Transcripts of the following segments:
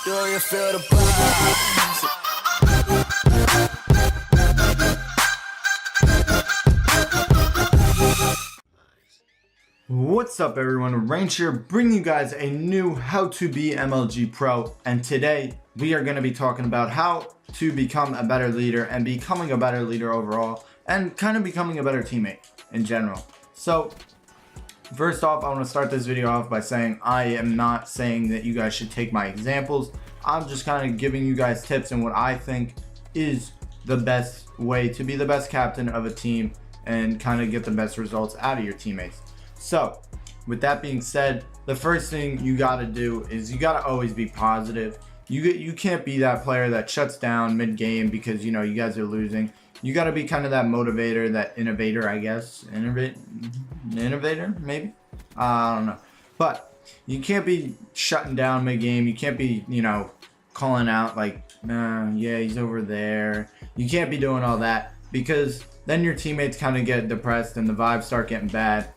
Do you feel the vibes? What's up everyone, Range here, bringing you guys a new how to be MLG Pro, and today we are going to be talking about how to become a better leader and becoming a better leader overall and kind of becoming a better teammate in general. So first off, I want to start this video off by saying I am not saying that you guys should take my examples. I'm just kind of giving you guys tips and what I think is the best way to be the best captain of a team and kind of get the best results out of your teammates. So with that being said, the first thing you got to do is you got to always be positive. You can't be that player that shuts down mid-game because, you know, you guys are losing. You got to be kind of that motivator, that innovator, I guess. Innovator, maybe? I don't know. But you can't be shutting down mid-game. You can't be, you know, calling out like, yeah, he's over there. You can't be doing all that because then your teammates kind of get depressed and the vibes start getting bad.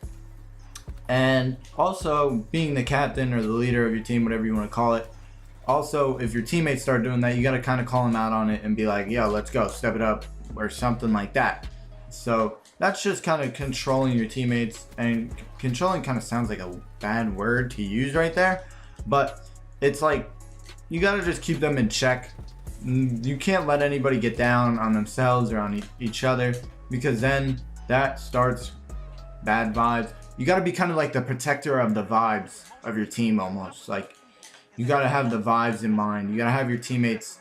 And also, being the captain or the leader of your team, whatever you want to call it, also, if your teammates start doing that, you got to kind of call them out on it and be like, yo, let's go, step it up, or something like that. So that's just kind of controlling your teammates, and controlling kind of sounds like a bad word to use right there, but it's like, you got to just keep them in check. You can't let anybody get down on themselves or on each other, because then that starts bad vibes. You got to be kind of like the protector of the vibes of your team almost. Like, you got to have the vibes in mind. You got to have your teammates,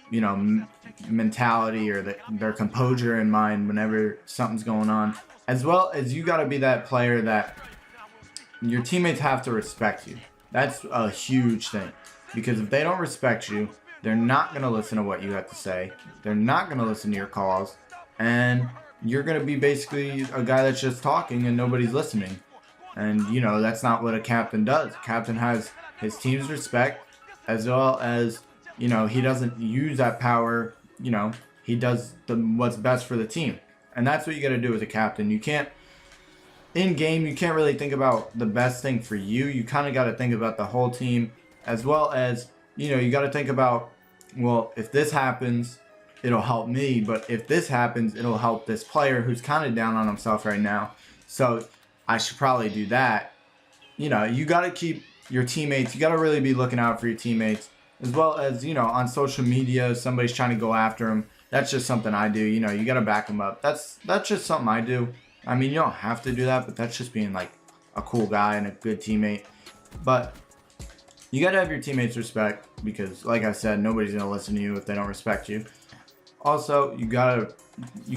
you know, mentality or their composure in mind whenever something's going on. As well as you got to be that player that your teammates have to respect you. That's a huge thing. Because if they don't respect you, they're not going to listen to what you have to say. They're not going to listen to your calls. And you're going to be basically a guy that's just talking and nobody's listening. And, you know, that's not what a captain does. A captain has his team's respect, as well as, you know, he doesn't use that power, you know, he does what's best for the team. And that's what you got to do as a captain. You can't, in game, you can't really think about the best thing for you. You kind of got to think about the whole team, as well as, you know, you got to think about, well, if this happens, it'll help me, but if this happens, it'll help this player who's kind of down on himself right now. So I should probably do that. You know, you got to keep your teammates, you got to really be looking out for your teammates, as well as, you know, on social media, if somebody's trying to go after them, that's just something I do. You know, you got to back them up. That's just something I do. I mean, you don't have to do that, but that's just being like a cool guy and a good teammate. But you got to have your teammates respect, because like I said, nobody's going to listen to you if they don't respect you. Also, you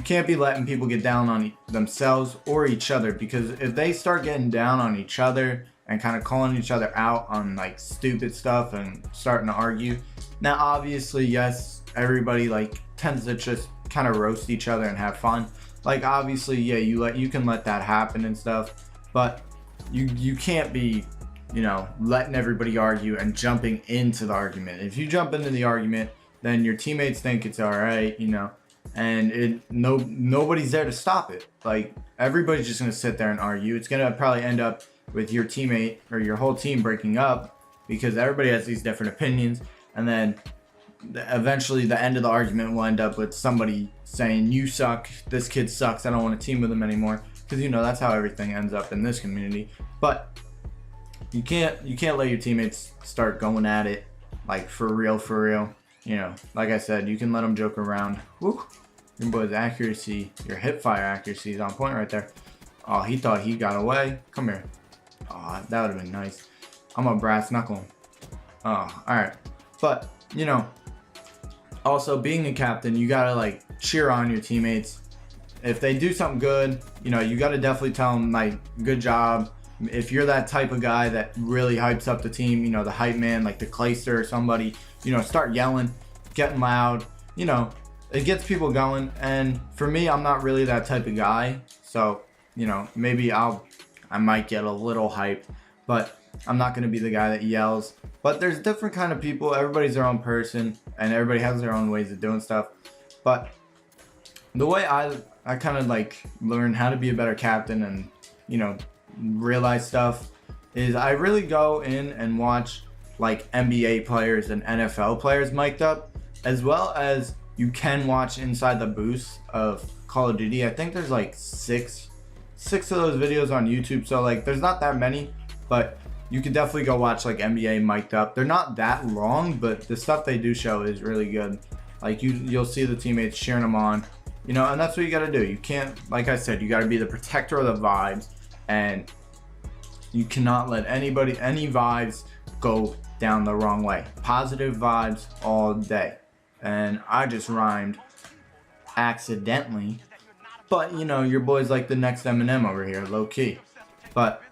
can't be letting people get down on themselves or each other, because if they start getting down on each other and kind of calling each other out on like stupid stuff and starting to argue, now obviously, yes, everybody like tends to just kind of roast each other and have fun. Like, obviously, yeah, you can let that happen and stuff, but you can't be, you know, letting everybody argue and jumping into the argument. If you jump into the argument, then your teammates think it's all right, you know, and nobody's there to stop it. Like, everybody's just gonna sit there and argue. It's gonna probably end up with your teammate or your whole team breaking up, because everybody has these different opinions, and then eventually the end of the argument will end up with somebody saying, you suck, this kid sucks, I don't want to team with him anymore, because, you know, that's how everything ends up in this community. But you can't let your teammates start going at it like for real. You know, like I said, you can let them joke around. Woo! Your boy's accuracy, your hip fire accuracy is on point right there. Oh, he thought he got away. Come here. Oh, that would have been nice. I'm a brass knuckle him. Oh, alright. But, you know, also being a captain, you gotta like cheer on your teammates. If they do something good, you know, you gotta definitely tell them like, good job. If you're that type of guy that really hypes up the team, you know, the hype man, like the Clayster or somebody, you know, start yelling, getting loud, you know, it gets people going. And for me, I'm not really that type of guy. So, you know, maybe I might get a little hype, but I'm not going to be the guy that yells. But there's different kind of people. Everybody's their own person, and everybody has their own ways of doing stuff. But the way I kind of like learn how to be a better captain and, you know, realize stuff is I really go in and watch like NBA players and NFL players mic'd up, as well as you can watch inside the booths of Call of Duty. I think there's like six of those videos on YouTube, so like there's not that many, but you can definitely go watch like NBA mic'd up. They're not that long, but the stuff they do show is really good. Like you'll see the teammates cheering them on, you know, and that's what you got to do. You can't, like I said, you got to be the protector of the vibes, and you cannot let any vibes go down the wrong way. Positive vibes all day. And I just rhymed accidentally, but you know, your boy's like the next Eminem over here, low key. But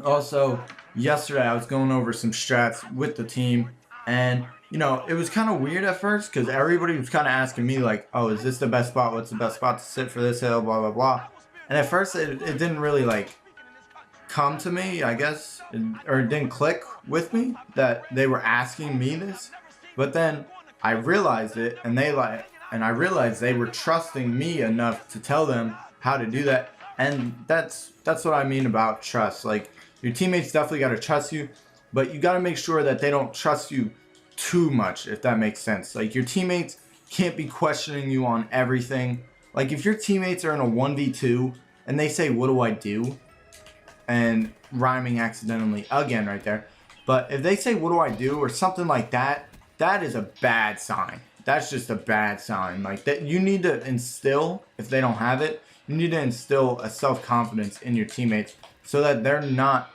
also, yesterday I was going over some strats with the team, and you know, it was kind of weird at first because everybody was kind of asking me like, oh, is this the best spot? What's the best spot to sit for this hill? Blah, blah, blah. And at first it didn't really like come to me, I guess, or it didn't click with me that they were asking me this. But then I realized it, and I realized they were trusting me enough to tell them how to do that. And that's what I mean about trust. Like, your teammates definitely got to trust you, but you got to make sure that they don't trust you too much, if that makes sense. Like, your teammates can't be questioning you on everything. Like, if your teammates are in a 1v2 and they say, what do I do? And rhyming accidentally again right there. But if they say, what do I do? Or something like that, that is a bad sign. That's just a bad sign. Like, that you need to instill, if they don't have it, you need to instill a self-confidence in your teammates so that they're not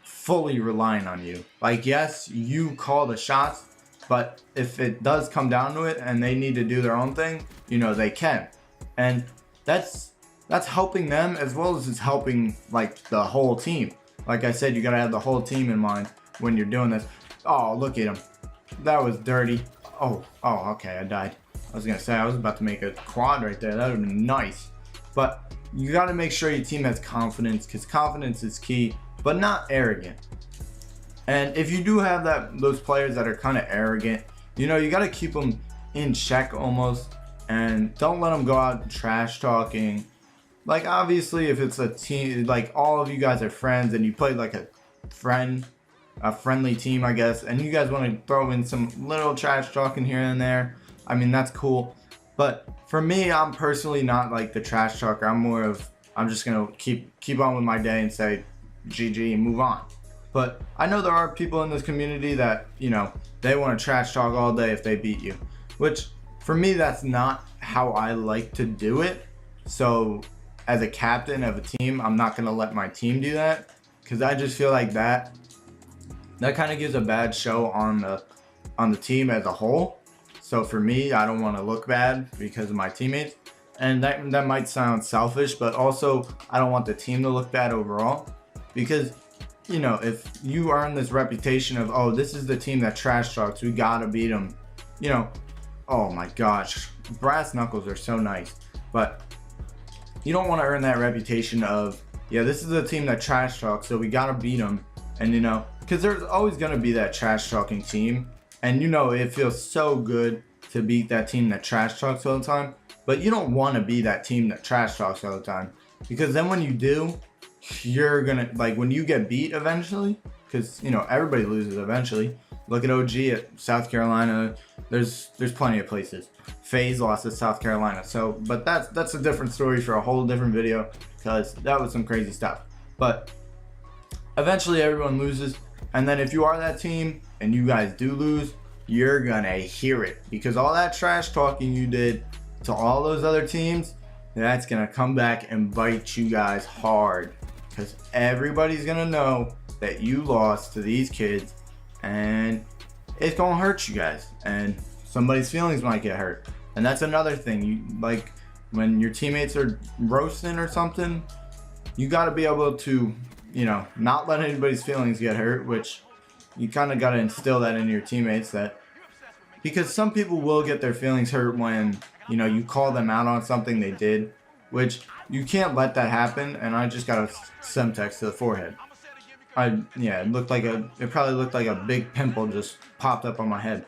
fully relying on you. Like, yes, you call the shots, but if it does come down to it and they need to do their own thing, you know, they can. And that's helping them as well as it's helping like the whole team. Like I said, you gotta have the whole team in mind when you're doing this. Oh, look at him. That was dirty. Oh, okay, I died. I was gonna say, I was about to make a quad right there. That would have been nice. But you gotta make sure your team has confidence, because confidence is key, but not arrogant. And if you do have those players that are kind of arrogant, you know, you gotta keep them in check almost, and don't let them go out trash talking. Like, obviously, if it's a team, like all of you guys are friends and you play like a friendly team, I guess, and you guys want to throw in some little trash talking here and there, I mean, that's cool. But for me, I'm personally not like the trash talker. I'm more of, I'm just gonna keep on with my day and say GG and move on. But I know there are people in this community that, you know, they want to trash talk all day if they beat you, which for me, that's not how I like to do it. So as a captain of a team, I'm not gonna let my team do that, because I just feel like that kind of gives a bad show on the team as a whole. So for me, I don't want to look bad because of my teammates, and that might sound selfish, but also I don't want the team to look bad overall, because you know, if you earn this reputation of, oh, this is the team that trash talks, we gotta beat them, you know, oh my gosh, brass knuckles are so nice, but you don't want to earn that reputation of, yeah, this is the team that trash talks, so we gotta beat them. And you know, because there's always gonna be that trash talking team, and you know, it feels so good to beat that team that trash talks all the time, but you don't want to be that team that trash talks all the time, because then when you do, you're gonna, like, when you get beat eventually, because you know, everybody loses eventually. Look at OG at South Carolina. There's plenty of places. FaZe lost to South Carolina. So, but that's a different story for a whole different video, because that was some crazy stuff. But eventually everyone loses, and then if you are that team and you guys do lose, you're gonna hear it, because all that trash talking you did to all those other teams, that's gonna come back and bite you guys hard, because everybody's gonna know that you lost to these kids, and it's gonna hurt you guys, and somebody's feelings might get hurt. And that's another thing, you like, when your teammates are roasting or something, you got to be able to, you know, not let anybody's feelings get hurt, which you kind of got to instill that in your teammates, that because some people will get their feelings hurt when, you know, you call them out on something they did, which you can't let that happen. And I just got a Semtex to the forehead. Yeah, it probably looked like a big pimple just popped up on my head.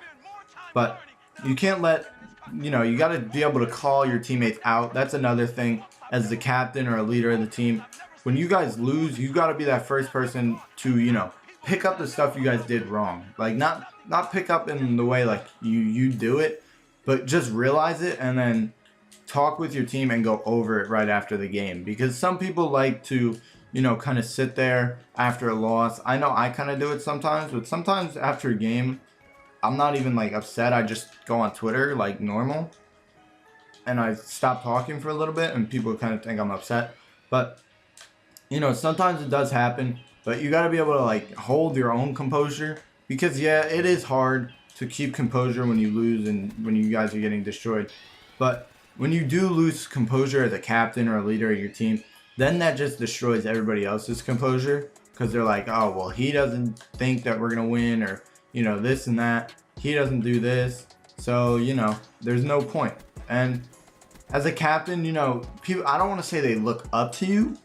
But you can't let, you know, you got to be able to call your teammates out. That's another thing, as the captain or a leader of the team. When you guys lose, you got to be that first person to, you know, pick up the stuff you guys did wrong. Like not pick up in the way like you do it, but just realize it and then talk with your team and go over it right after the game. Because some people like to, you know, kind of sit there after a loss. I know I kind of do it sometimes, but sometimes after a game, I'm not even like upset. I just go on Twitter like normal and I stop talking for a little bit and people kind of think I'm upset. But, you know, sometimes it does happen, but you got to be able to like hold your own composure, because yeah, it is hard to keep composure when you lose and when you guys are getting destroyed. But when you do lose composure as a captain or a leader of your team, then that just destroys everybody else's composure, because they're like, oh, well, he doesn't think that we're going to win, or, you know, this and that. He doesn't do this. So, you know, there's no point. And as a captain, you know, people, I don't want to say they look up to you,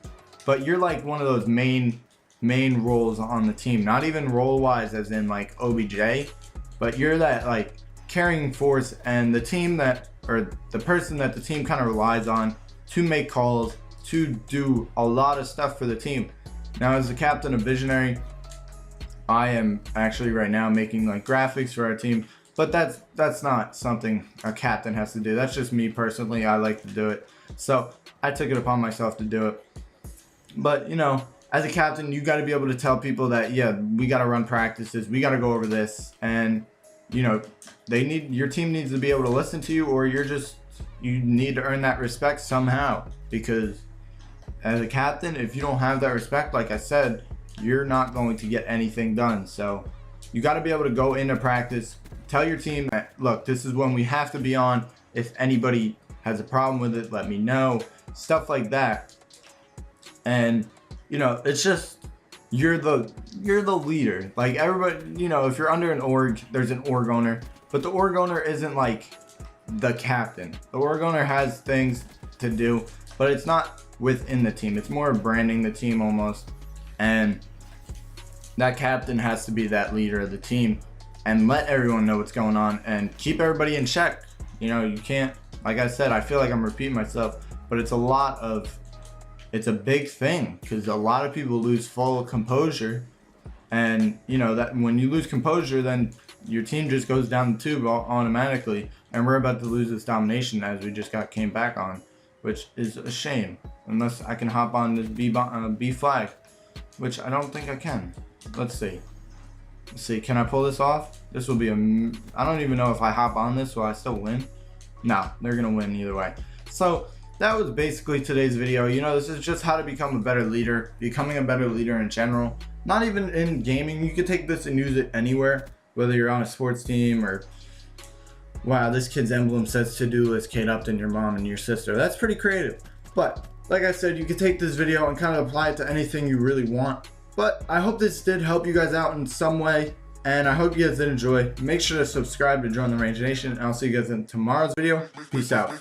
but you're like one of those main roles on the team. Not even role-wise as in like OBJ, but you're that like carrying force and the team that, or the person that the team kind of relies on to make calls, to do a lot of stuff for the team. Now, as the captain of Visionary, I am actually right now making like graphics for our team, but that's not something a captain has to do. That's just me personally. I like to do it, so I took it upon myself to do it. But, you know, as a captain, you got to be able to tell people that, yeah, we got to run practices, we got to go over this, and, you know, your team needs to be able to listen to you, or you need to earn that respect somehow. Because as a captain, if you don't have that respect, like I said, you're not going to get anything done. So you got to be able to go into practice, tell your team that, look, this is when we have to be on. If anybody has a problem with it, let me know, stuff like that. And, you know, it's just, you're the leader. Like, everybody, you know, if you're under an org, there's an org owner, but the org owner isn't like the captain. The org owner has things to do, but it's not within the team. It's more branding the team almost. And that captain has to be that leader of the team and let everyone know what's going on and keep everybody in check. You know, you can't, like I said, I feel like I'm repeating myself, but it's a big thing, because a lot of people lose full composure. And, you know, that when you lose composure, then your team just goes down the tube automatically. And we're about to lose this domination as we just came back on, which is a shame. Unless I can hop on this B flag, which I don't think I can. Let's see, can I pull this off? This will be I don't even know if I hop on this, will I still win? No, they're gonna win either way. So that was basically today's video. You know, this is just how to become a better leader, becoming a better leader in general. Not even in gaming, you could take this and use it anywhere, whether you're on a sports team or, wow, this kid's emblem says to-do list, Kate Upton, your mom and your sister. That's pretty creative. But like I said, you could take this video and kind of apply it to anything you really want. But I hope this did help you guys out in some way, and I hope you guys did enjoy. Make sure to subscribe to join the Range Nation, and I'll see you guys in tomorrow's video. Peace out.